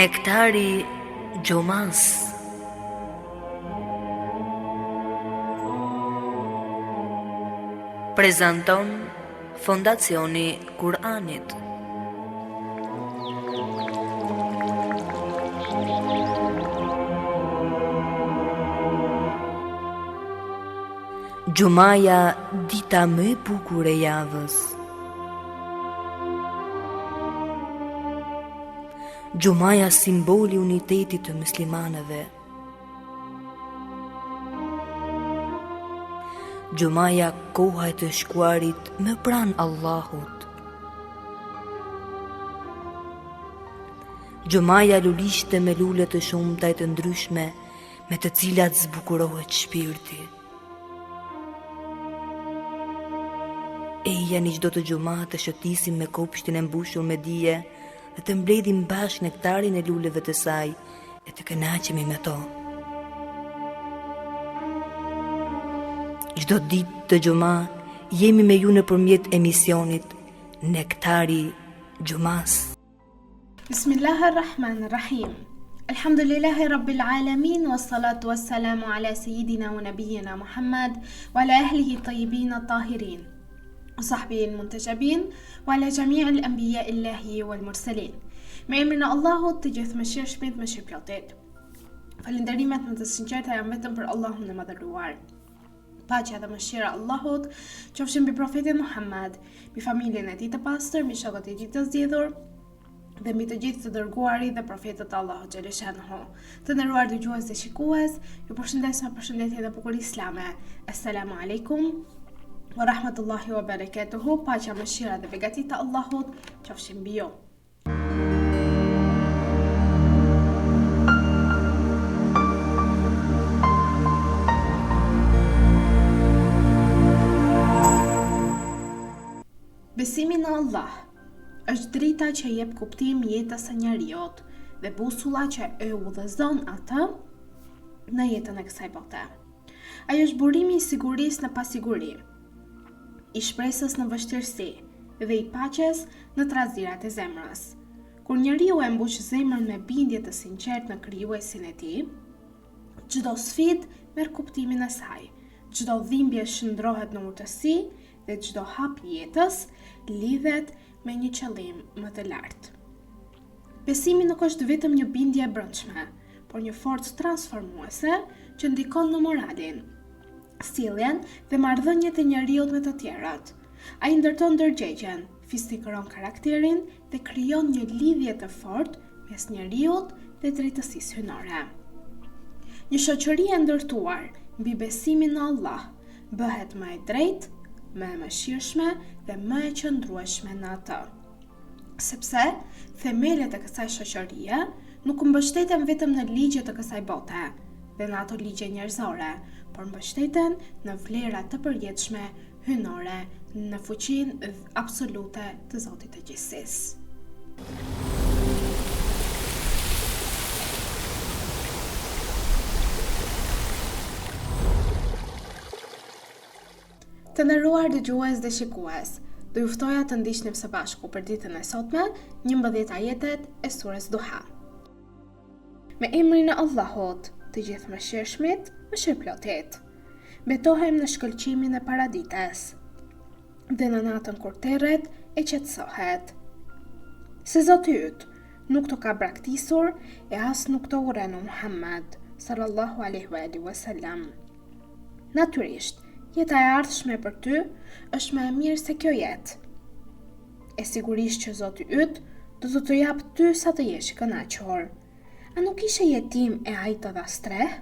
Nektari Gjumas. Prezanton Fondacioni Kur'anit. Gjumaja, dita më e bukur e javës. Gjumaja, simboli unitetit të muslimanëve. Gjumaja, koha e të shkuarit më pranë Allahut. Gjumaja, lulishte me lule të shumta e të ndryshme, me të cilat zbukurohet shpirti. Eja një çdo të gjuma të shëtisim me kopshtin e mbushur me dije dhe të mbledhim bashkë nektarin e luleve të saj e të kënaqemi me to. Çdo ditë të gjuma jemi me ju nëpërmjet emisionit Nektari Gjumas. Bismillahirrahmanirrahim. Alhamdulillahi Rabbil Alamin, wassalatu wassalamu ala Sayyidina wa Nabiyyina Muhammad wa ala ahlihi tayyibin tahirin. وصحبه المنتجبين وعلى جميع الأنبياء الله والمرسلين. Me emrin e Allahut, të gjithë mëshirshmit, mëshirëplotit. Falënderimet më të sinqerta janë vetëm për Allahun e Madhëruar. Paqja dhe mëshira e Allahut qofshin mbi profetin Muhammad, mbi familjen e tij të pastër, mbi shokët e tij të zgjedhur dhe mbi të gjithë të dërguarit dhe profetët e Allahut xhaleshanhu. Të nderuar dëgjues dhe shikues, ju përshëndes me përshëndetje dhe bukur islame. Assalamu alaikum wa rahmatullahi wa barakatuhu. Paqja, mëshira dhe begatit e Allahut qofshin mbi ju. Besimi në Allah është drita që jep kuptim jetës së njeriut dhe busulla që e udhëzon atë në jetën e kësaj bote. Ajo është burimi i sigurisë në pasiguri, i shpresës në vështirësi dhe i paqes në trazirat e zemrës. Kur njeriu e mbush zemrën me bindje të sinqertë në krijuesin e tij, çdo sfidë merr kuptimin e saj, çdo dhimbje shndrohet në urtësi dhe çdo hap jetës lidhet me një qëllim më të lartë. Besimi nuk është vetëm një bindje e brendshme, por një forcë transformuese që ndikon në moralin, sjelljen dhe marrëdhëniet e njeriut me të tjerat. Ai ndërton ndërgjegjen, fistikëron karakterin dhe krijon një lidhje të fortë mes njeriut dhe drejtësisë hyjnore. Një shoqëri e ndërtuar mbi besimin në Allah bëhet më e drejtë, më e mëshirshme dhe më e qëndrueshme në atë. Sepse themelet e kësaj shoqërie nuk mbështeten vetëm në ligjet e kësaj bote dhe në ato ligje njerëzore, por mbështeten në vlera të përjetshme hyjnore, në fuqinë absolute të Zotit të gjithësisë. Të nderuar dëgjues dhe shikues, do ju ftoja të ndiqnim së bashku për ditën e sotme 11 ajetet e surës Duha. Me emrin e Allahut, të gjithë mëshirshmit, mëshirëplotit. Betohem në shkëlqimin e paradites dhe në natën kur terret e qetësohet. Se Zoti yt nuk të ka braktisur e as nuk të uren Muhammad sallallahu alaihi wasallam. Natyrisht, jeta e ardhshme për ty është më e mirë se kjo jetë. E sigurisht që Zoti yt do të jap ty sa të jesh i kënaqur. A nuk ishe jetim e ai të dha streh?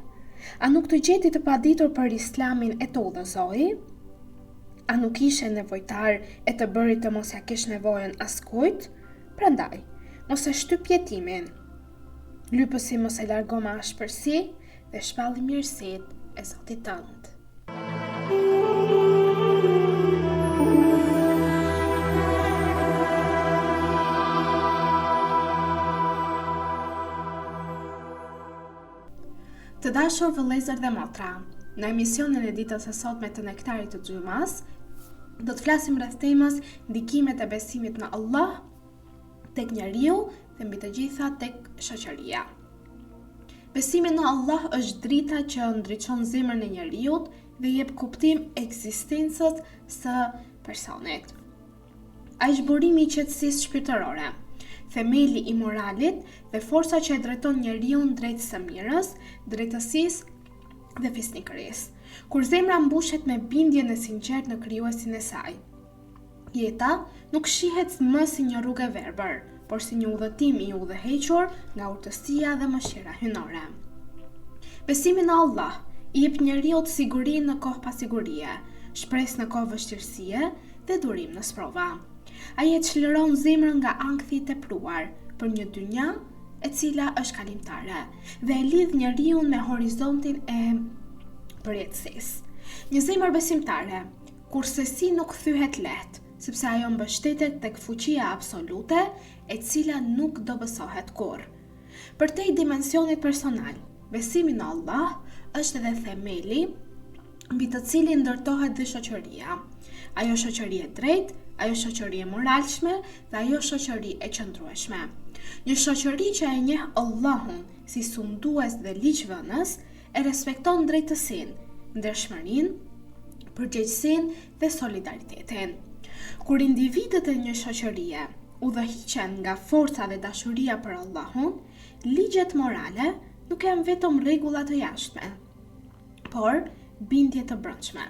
A nuk të gjeti të paditur për Islamin e të udhëzoi? A nuk ishe nevojtar e të bëri të mos ja kesh nevojën askujt? Prandaj, mos e shtyp jetimin. Lypësi mos e largo me ashpërsi dhe shpalli mirësitë e Zotit tënd. Të dashur vëllezër dhe motra, në emisionin e ditës së sotme të Nektarit të Gjumas, do të flasim rreth temës ndikimet e besimit në Allah tek njeriu dhe mbi të gjitha tek shoqëria. Besimi në Allah është drita që ndriçon zemrën e njeriut dhe jep kuptim ekzistencës së personit. Ai është burimi i qetësisë shpirtërore, themeli i moralit dhe forca që e drejton njeriu drejt së mirës, drejtësisë dhe fisnikërisë. Kur zemra mbushet me bindjen e sinqertë në krijuesin e saj, jeta nuk shihet më si një rrugë e verbër, por si një udhëtim i udhëhequr nga urtësia dhe mëshira hyjnore. Besimi në Allah i jep njeriu sigurinë në kohë pa sigurie, shpresë në kohë vështirësie dhe durim në sprova. Ai e çliron zemrën nga ankthi i tepruar për një dynja e cila është kalimtare dhe e lidh njeriu me horizontin e përjetësisë. Një zemër besimtare, kurse si nuk thyhet lehtë, sepse ajo mbështetet tek fuqia absolute e cila nuk do besohet kurrë. Për te i dimensionit personal, besimi në Allah është edhe themeli mbi të cilin ndërtohet dhe shoqëria. Ajo shoqëri e drejtë, ajo shoqëri e moralshme dhe ajo shoqëri e qëndrueshme. Një shoqëri që e njeh Allahun si sundues dhe ligjvënës, e respekton drejtësinë, ndershmërinë, përgjegjësinë dhe solidaritetin. Kur individët e një shoqërie udhëhiqen nga forca dhe dashuria për Allahun, ligjet morale nuk janë vetëm rregulla të jashtme, por bindje të brendshme.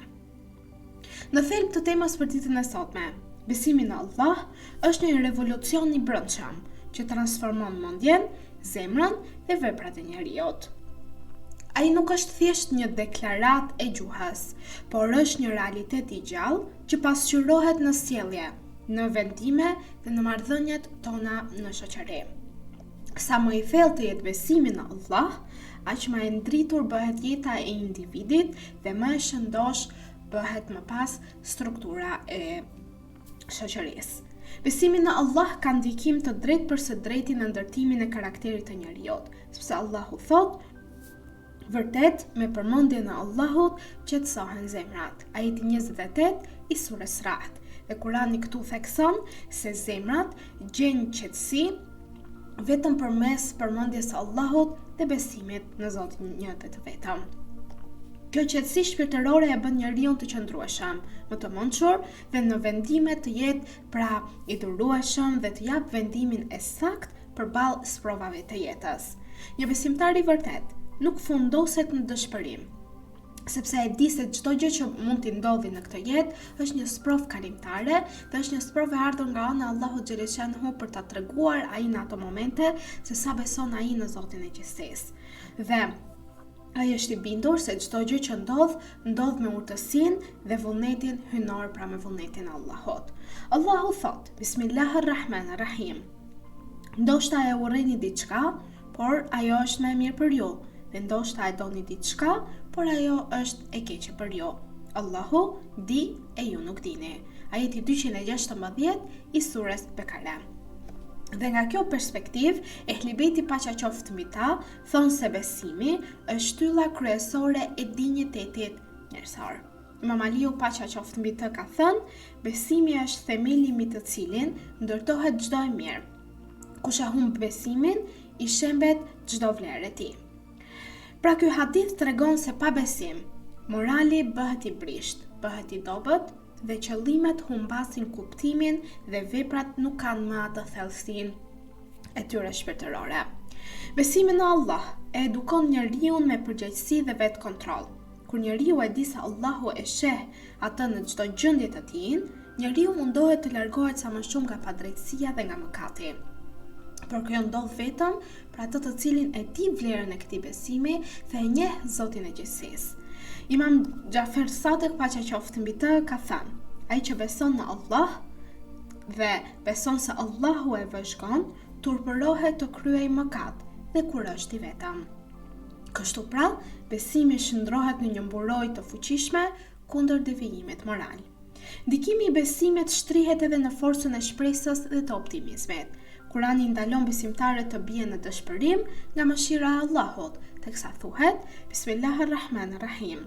Në thelb të temës për ditën e sotme, besimi në Allah është një revolucion i brendshëm që transformon mendjen, zemrën dhe veprat e njeriut. Ai nuk është thjesht një deklarat e gjuhës, por është një realitet i gjallë që pasqyrohet në sjellje, në vendime dhe në marrëdhëniet tona në shoqëri. Sa më i thellë të jetë besimi në Allah, aq më e ndritur bëhet jeta e individit dhe më e shëndosh bëhet më pas struktura e shoqërisë. Besimi në Allah ka ndikim të drejtë për së drejti në ndërtimin e karakterit të njeriut, sepse Allahu thotë: vërtet, me përmendjen e Allahut qetësohen zemrat. Ajeti 28 i surës Ra'd. Dhe Kurani këtu thekson se zemrat gjejnë qetësi vetëm përmes përmendjes së Allahut dhe besimit në Zotin një dhe të vetëm. Kjo qetësi shpirtërore e bën njeriu të qëndrueshëm, më të mençur dhe në vendime të jetë pra i durueshëm dhe të jap vendimin e saktë përballë sprovave të jetës. Një besimtar i vërtet nuk fundoset në dëshpërim, sepse e di se çdo gjë që mund t'i ndodhi në këtë jetë është një sprovë kalimtare dhe është një sprovë e ardhur nga ana e Allahut xhaleshanhu për ta treguar ai në ato momente se sa beson ai në Zotin e gjithësisë. Dhe ai është i bindur se çdo gjë që ndodh me urtësinë dhe vullnetin hyjnor, pra me vullnetin e Allahut. Allahu thot: Bismillahirrahmanirrahim. Ndoshta e urreni diçka, por ajo është më e mirë për ju. Dhe ndoshta e doni diçka, por ajo është e keqe për ju. Allahu di e ju nuk dini. Ajeti 216 i surës Bekara. Dhe nga kjo perspektiv, Ehli Bejti paqja qoftë mbi ta, thonë se besimi është shtylla kryesore e dinjitetit njerëzor. Imam Aliu paqja qoftë mbi të ka thënë: besimi është themeli mbi të cilin ndërtohet çdo e mirë. Kush e humb besimin, i shembet çdo vlerë e tij. Pra ky hadith tregon se pa besim, morali bëhet i brisht, bëhet i dobët dhe qëllimet humbasin kuptimin dhe veprat nuk kanë më atë thellësinë e tyre shpirtërore. Besimi në Allah e edukon njeriu me përgjegjësi dhe vetë kontroll. Kur njeriu e di se Allahu e sheh atë në çdo gjendje të tij, njeriu mundohet të largohet sa më shumë nga padrejtësia dhe nga mëkati. Por kjo ndodh vetëm për atë të cilin e di vlerën e këtij besimi dhe e njeh Zotin e gjithësisë. Imam Jafer Sadiq paqja qoftë mbi të ka thënë: ai që beson në Allah dhe beson se Allahu e vëzhgon, turpërohet të kryej mëkat dhe kur është i vetëm. Kështu pra, besimi shndrohet në një mburojtje të fuqishme kundër devijimit moral. Ndikimi i besimit shtrihet edhe në forcën e shpresës dhe të optimizmit. Kurani ndalon besimtarët të bien në dëshpërim nga mëshira e Allahut, teksa thuhet: Bismillahirrahmanirrahim.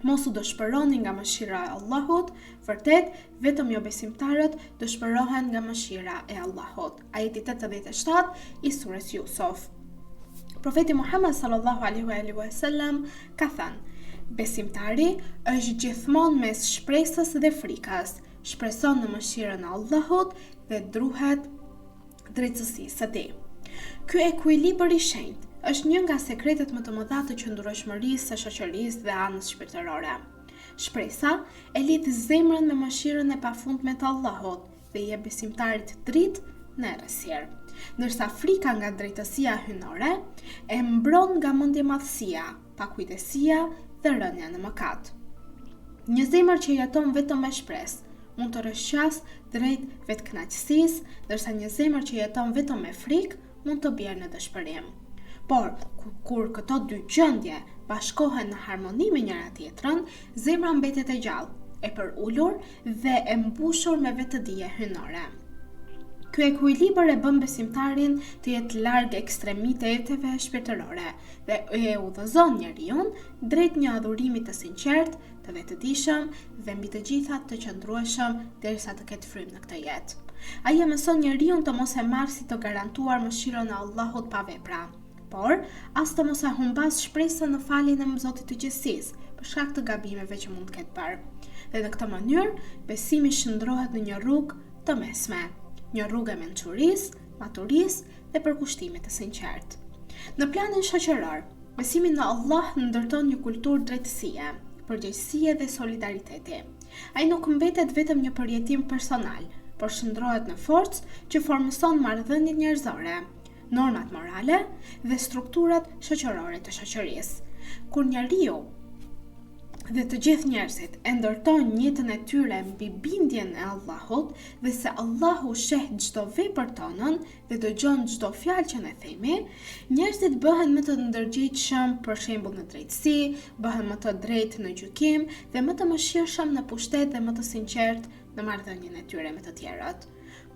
Mos u dëshpëroni nga mëshira e Allahut, vërtet, vetëm jo besimtarët dëshpërohen nga mëshira e Allahut. Ajeti 87 i surës Yusuf. Profeti Muhammed sallallahu alaihi wasallam ka thënë: besimtari është gjithmonë mes shpresës dhe frikës, shpreson në mëshirën e Allahut dhe druhet drejtësisë së tij. Ky ekuilibër i shenjtë është një nga sekretet më të mëdha të qëndrueshmërisë së shoqërisë dhe anës shpirtërore. Shpresa e lidh zemrën me mëshirën e pafundme të Allahut dhe i jep besimtarit dritë në errësirë, ndërsa frika nga drejtësia hyjnore e mbron nga mendjemadhësia, pakujdesia dhe rënja në mëkat. Një zemër që jeton vetëm me shpresë mund të rrëshqas drejt vetkënaqësisë, ndërsa një zemër që jeton vetëm me frikë mund të bjerë në dëshpërim. Por, kur këto dy gjendje bashkohen në harmoni me njëra tjetrën, zemra mbetet e gjallë, e përullur dhe e mbushur me vetëdije hyjnore. Ky ekuilibër e bën besimtarin të jetë larg ekstremiteve shpirtërore dhe e udhëzon njeriu drejt një adhurimi të sinqert, të vetëdijshëm dhe mbi të gjitha të qëndrueshëm derisa të ketë frymë në këtë jetë. Ai e mëson njeriu të mos e marrë si të garantuar mëshirën e Allahut pa vepra, por as të mos e humbas shpresën në faljen e Zotit të gjithësisë për shkak të gabimeve që mund të ketë bërë. Dhe në këtë mënyrë, besimi shndrohet në një rrugë të mesme, një rrugë e mençurisë, maturisë dhe përkushtimit të sinqert. Në planin shoqëror, besimi në Allah ndërton një kulturë drejtësie, përgjegjësie dhe solidariteti. Ai nuk mbetet vetëm një përjetim personal, por shndrohet në forcë që formëson marrëdhëniet njerëzore, normat morale dhe strukturat shoqërore të shoqërisë. Kur njeriu dhe të gjithë njerëzit e ndërtojnë jetën e tyre mbi bindjen e Allahut dhe se Allahu sheh çdo vepër tonën dhe dëgjon çdo fjalë që ne themi, njerëzit bëhen më të ndërgjegjshëm, për shembull në drejtësi, bëhen më të drejtë në gjykim dhe më të mëshirshëm në pushtet dhe më të sinqert në marrëdhënien e tyre me të tjerët.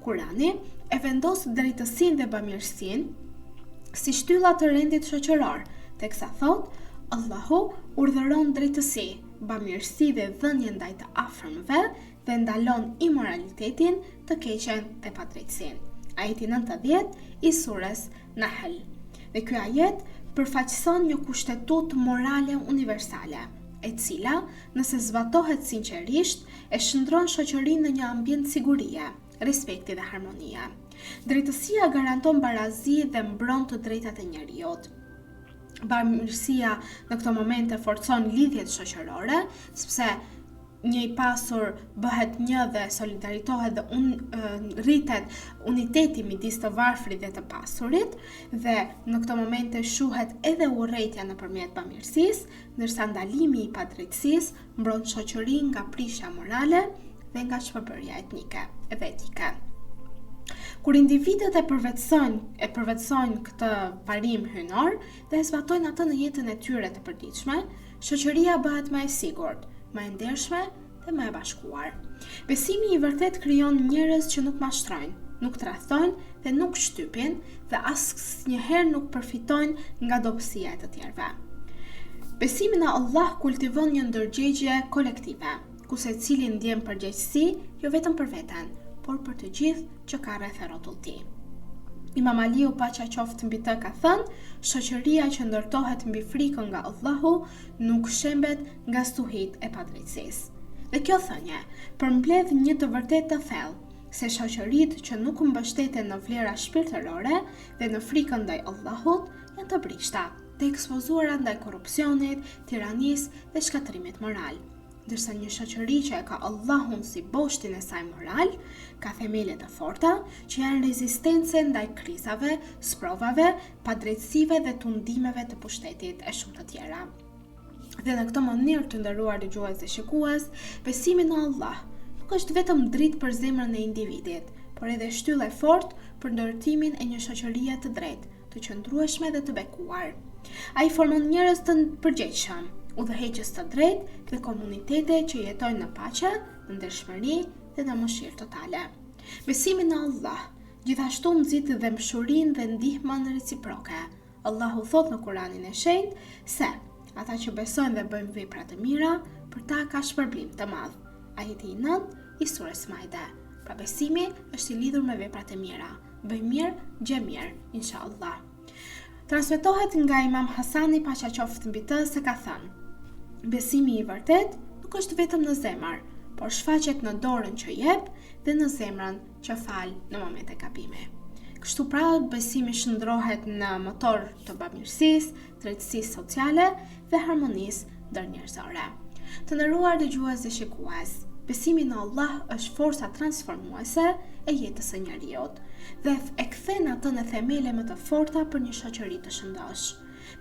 Kurani e vendos drejtësinë dhe bamirësinë si shtylla të rendit shoqëror, teksa thotë Allahu urdhëron drejtësi, bamirësi dhe dhënje ndaj të afërmëve dhe ndalon imoralitetin, të keqen dhe padrejtësinë. Ajeti 90 i surës Nahl. Dhe ky ajet përfaqëson një kushtetutë morale universale, e cila, nëse zbatohet sinqerisht, e shndron shoqërinë në një ambient sigurie, respekti dhe harmonia. Drejtësia garanton barazi dhe mbron të drejtat e njeriut. Bamirësia në këto momente forcon lidhjet shoqërore, sepse një i pasur bëhet një dhe solidaritohet dhe rritet uniteti midis të varfrit dhe të pasurit, dhe në këto momente shuhet edhe urrejtja nëpërmjet bamirësisë, ndërsa ndalimi i padrejtësisë mbron shoqërinë nga prishja morale dhe nga shpërbërja etnike dhe etike. Kur individët e përvetësojnë këtë parim hyjnor dhe e zbatojnë atë në jetën e tyre të përditshme, shoqëria bëhet më e sigurt, më e ndershme dhe më e bashkuar. Besimi i vërtet krijon njerëz që nuk mashtrojnë, nuk tradhtojnë dhe nuk shtypin dhe asnjëherë nuk përfitojnë nga dobësia e të tjerëve. Besimi në Allah kultivon një ndërgjegje kolektive, ku secili ndjen përgjegjësi jo vetëm për veten, por për të gjithë që ka rreth e rrotull tij. Imam Aliu paqja qoftë mbi të ka thënë, shoqëria që ndërtohet mbi frikën nga Allahu nuk shembet nga stuhit e padrejtësisë. Dhe kjo thënie përmbledh një të vërtetë të thellë, se shoqëritë që nuk mbështeten në vlera shpirtërore dhe në frikën ndaj Allahut janë të brishta, të ekspozuara ndaj korrupsionit, tiranisë dhe shkatrimit moral. Ndërsa një shoqëri që e ka Allahun si boshtin e saj moral, ka themele të forta që janë rezistence ndaj krizave, sprovave, padrejtësive dhe tundimeve të pushtetit e shumë të tjera. Dhe në këtë mënyrë, të nderuar dëgjues dhe shikues, besimi në Allah nuk është vetëm dritë për zemrën e individit, por edhe shtyllë e fortë për ndërtimin e një shoqërie të drejtë, të qëndrueshme dhe të bekuar. Ai formon njerëz të përgjegjshëm, udhëheqës të drejtë dhe komunitete që jetojnë në paqe, në ndershmëri dhe në mëshirë totale. Besimi në Allah gjithashtu nxit dhe mshurinë dhe ndihmën reciproke. Allahu thot në Kuranin e Shenjtë se ata që besojnë dhe bëjnë vepra të mira, për ta ka shpërblim të madh. Ajeti i 9 i surës Maide. Pra besimi është i lidhur me veprat e mira. Bëj mirë, gjë mirë, inshallah. Transmetohet nga Imam Hasani paqja qoftë mbi të se ka thënë: besimi i vërtet nuk është vetëm në zemër, por shfaqet në dorën që jep dhe në zemrën që fal në momente gabimi. Kështu pra, besimi shndrohet në motor të bamirësisë, drejtësisë sociale dhe harmonisë ndërnjerëzore. Të nderuar dëgjues dhe shikues, besimi në Allah është forca transformuese e jetës së njeriut dhe e kthen atë në themele më të forta për një shoqëri të shëndosh.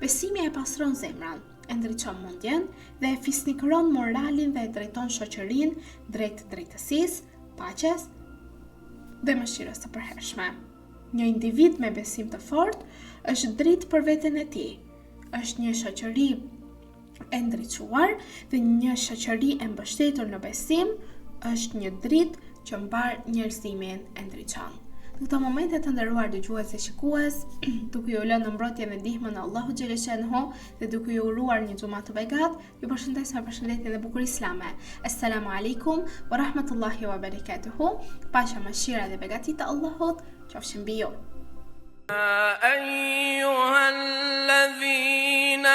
Besimi e pastron zemrën, e ndriçon mendjen dhe e fisnikëron moralin dhe e drejton shoqërinë drejt drejtësisë, paqes dhe mëshirës së përhershme. Një individ me besim të fortë është dritë për veten e tij. Është një shoqëri e ndriçuar dhe një shoqëri e mbështetur në besim është një dritë që mbar njerëzimin e ndriçon. Në këto momente të nderuar dëgjues dhe shikues, duke ju lënë në mbrojtje dhe ndihmën e Allahu xhaleshenhu dhe duke ju uruar një xumë të begat, ju përshëndes me përshëndetjen e bukur islame. Assalamu alaikum wa rahmatullahi wa barakatuhu. Paqja, mëshira dhe begati të Allahut qofshin mbi ju. أيها الذين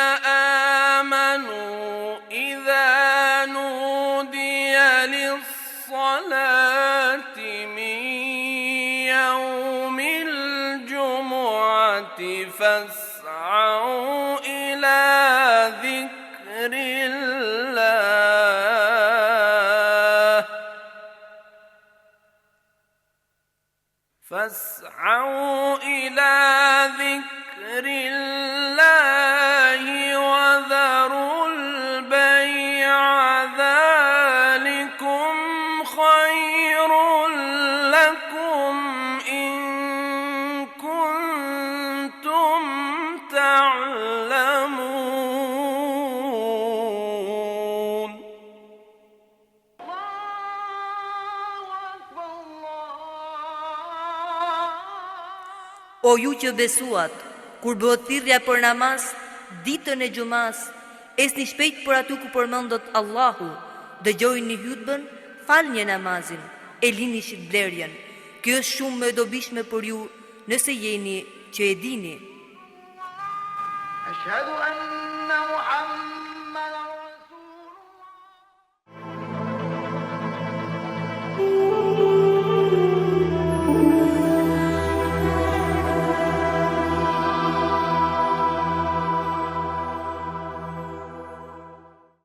آمنوا إذا نودي للصلاة من يوم الجمعة فاسعوا إلى ذكر الله وذروا البيع ذلكم خير لكم إن كنتم تعلمون. O ju që besuat, kur bëhet thirrja për namaz, ditën e xumas, esni shpejt për aty ku përmendet Allahu, dëgjojini hutbën, falni namazin, e lini shitblerjen. Kjo është shumë më e dobishme për ju nëse jeni që e dini. أشهد أن